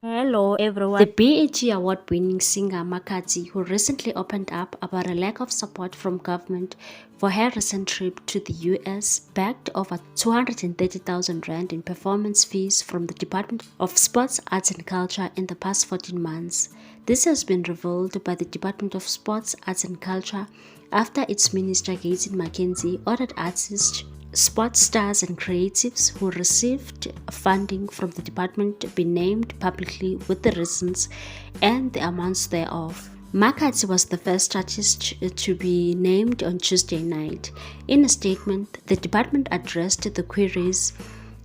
Hello everyone. The BET award-winning singer Makhadzi, who recently opened up about a lack of support from government for her recent trip to the US, backed over 230,000 rand in performance fees from the Department of Sports, Arts and Culture in the past 14 months. This has been revealed by the Department of Sports, Arts and Culture after its minister Gayton McKenzie ordered artists, sports stars and creatives who received funding from the department be named publicly with the reasons and the amounts thereof. Makhadzi was the first artist to be named on Tuesday night. In a statement, the department addressed the queries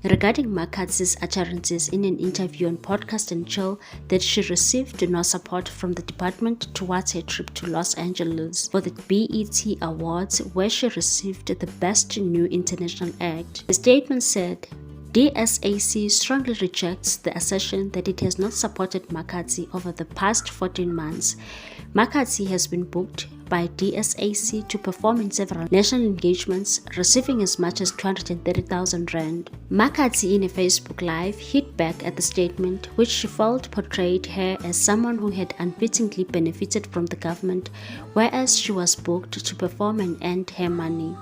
regarding Makhadzi's utterances in an interview on Podcast and Chill that she received no support from the department towards her trip to Los Angeles for the BET Awards, where she received the Best New International Act. The statement said, DSAC strongly rejects the assertion that it has not supported Makhadzi over the past 14 months. Makhadzi has been booked by DSAC to perform in several national engagements, receiving as much as 230,000 rand. Makhadzi, in a Facebook Live, hit back at the statement, which she felt portrayed her as someone who had unwittingly benefited from the government, whereas she was booked to perform and earn her money,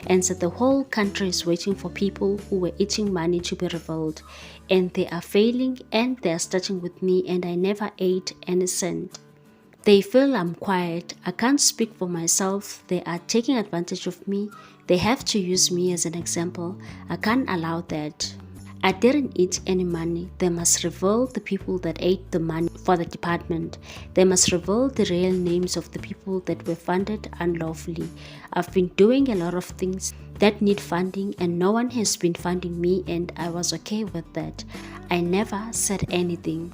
and said the whole country is waiting for people who were eating money to be revealed, and they are failing, and they are starting with me, and I never ate any cent. They feel I'm quiet, I can't speak for myself, they are taking advantage of me, they have to use me as an example, I can't allow that. I didn't eat any money, they must reveal the people that ate the money for the department, they must reveal the real names of the people that were funded unlawfully. I've been doing a lot of things that need funding and no one has been funding me and I was okay with that. I never said anything.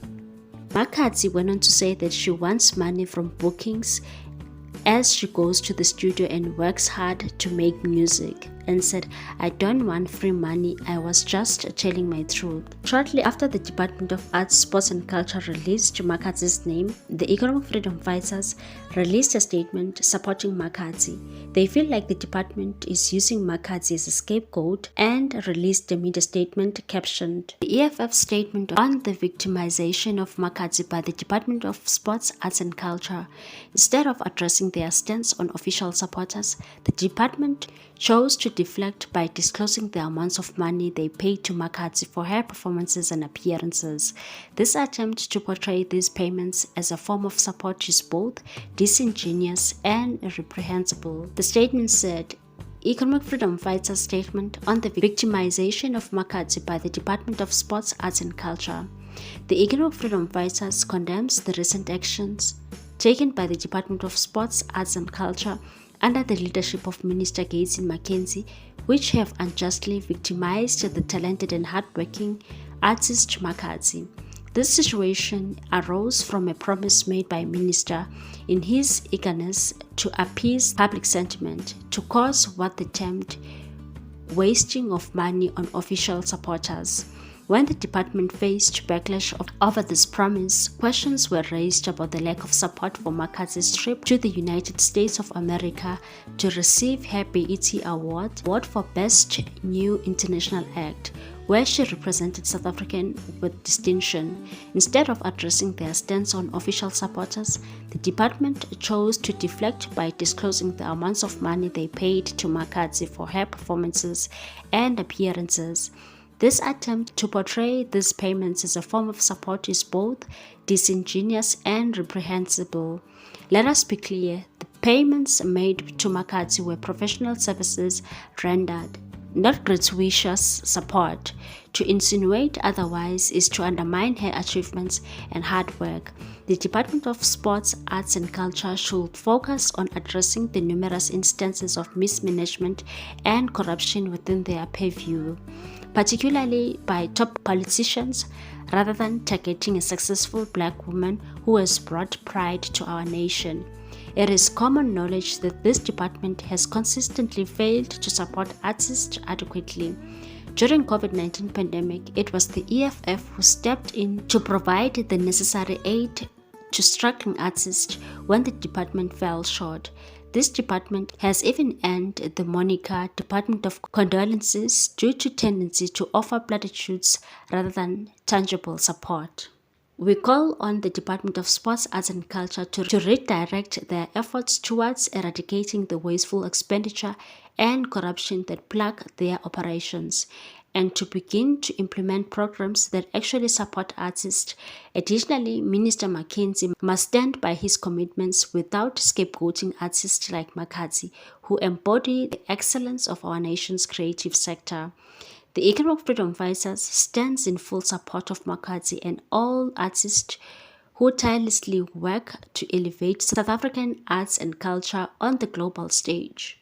Makhadzi went on to say that she wants money from bookings as she goes to the studio and works hard to make music, and said, I don't want free money, I was just telling my truth. Shortly after the Department of Arts, Sports and Culture released Makhadzi's name, the Economic Freedom Fighters released a statement supporting Makhadzi. They feel like the department is using Makhadzi as a scapegoat and released a media statement captioned, the EFF statement on the victimization of Makhadzi by the Department of Sports, Arts and Culture. Instead of addressing their stance on official supporters, the department chose to deflect by disclosing the amounts of money they paid to Makhadzi for her performances and appearances. This attempt to portray these payments as a form of support is both disingenuous and reprehensible. The statement said, Economic Freedom Fighters statement on the victimization of Makhadzi by the Department of Sports, Arts and Culture. The Economic Freedom Fighters condemns the recent actions taken by the Department of Sports, Arts and Culture under the leadership of Minister Gayton McKenzie, which have unjustly victimized the talented and hardworking artist Makhadzi. This situation arose from a promise made by Minister in his eagerness to appease public sentiment, to cause what they termed wasting of money on official supporters. When the department faced backlash over this promise, questions were raised about the lack of support for Makhadzi's trip to the United States of America to receive her BET Award for Best New International Act, where she represented South Africa with distinction. Instead of addressing their stance on official supporters, the department chose to deflect by disclosing the amounts of money they paid to Makhadzi for her performances and appearances. This attempt to portray these payments as a form of support is both disingenuous and reprehensible. Let us be clear, the payments made to Makhadzi were professional services rendered, not gratuitous support. To insinuate otherwise is to undermine her achievements and hard work. The Department of Sports, Arts and Culture should focus on addressing the numerous instances of mismanagement and corruption within their purview, particularly by top politicians, rather than targeting a successful black woman who has brought pride to our nation. It is common knowledge that this department has consistently failed to support artists adequately. During COVID-19 pandemic, it was the EFF who stepped in to provide the necessary aid to struggling artists when the department fell short. This department has even earned the moniker Department of Condolences due to tendency to offer platitudes rather than tangible support. We call on the Department of Sports, Arts and Culture to redirect their efforts towards eradicating the wasteful expenditure and corruption that plague their operations, and to begin to implement programs that actually support artists. Additionally, Minister McKenzie must stand by his commitments without scapegoating artists like Makhadzi, who embody the excellence of our nation's creative sector. The Economic Freedom Fighters stands in full support of Makhadzi and all artists who tirelessly work to elevate South African arts and culture on the global stage.